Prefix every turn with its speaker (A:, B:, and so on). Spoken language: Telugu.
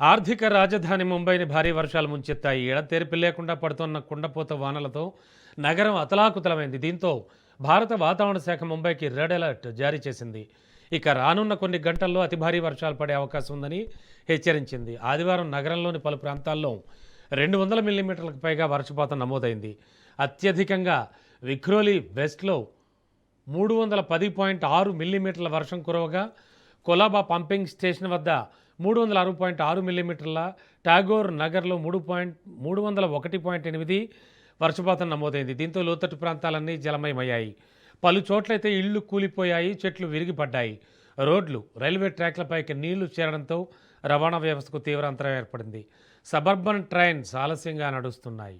A: ఆర్థిక రాజధాని ముంబైని భారీ వర్షాలు ముంచెత్తాయి. ఎడతెరిపి లేకుండా పడుతున్న కుండపోత వానలతో నగరం అతలాకుతలమైంది. దీంతో భారత వాతావరణ శాఖ ముంబైకి రెడ్ అలర్ట్ జారీ చేసింది. ఇక రానున్న కొన్ని గంటల్లో అతి భారీ వర్షాలు పడే అవకాశం ఉందని హెచ్చరించింది. ఆదివారం నగరంలోని పలు ప్రాంతాల్లో 200 మిల్లీమీటర్లకు పైగా వర్షపాతం నమోదైంది. అత్యధికంగా విక్రోలి వెస్ట్లో 310.6 మిల్లీమీటర్ల వర్షం కురవగా, కొలాబా పంపింగ్ స్టేషన్ వద్ద 306.6 మిల్లీమీటర్ల, టాగోర్ నగర్లో 301.8 వర్షపాతం నమోదైంది. దీంతో లోతట్టు ప్రాంతాలన్నీ జలమయమయ్యాయి. పలు చోట్లయితే ఇళ్లు కూలిపోయాయి, చెట్లు విరిగిపడ్డాయి. రోడ్లు, రైల్వే ట్రాక్లపైకి నీళ్లు చేరడంతో రవాణా వ్యవస్థకు తీవ్ర అంతరాయం ఏర్పడింది. సబర్బన్ ట్రైన్స్ ఆలస్యంగా నడుస్తున్నాయి.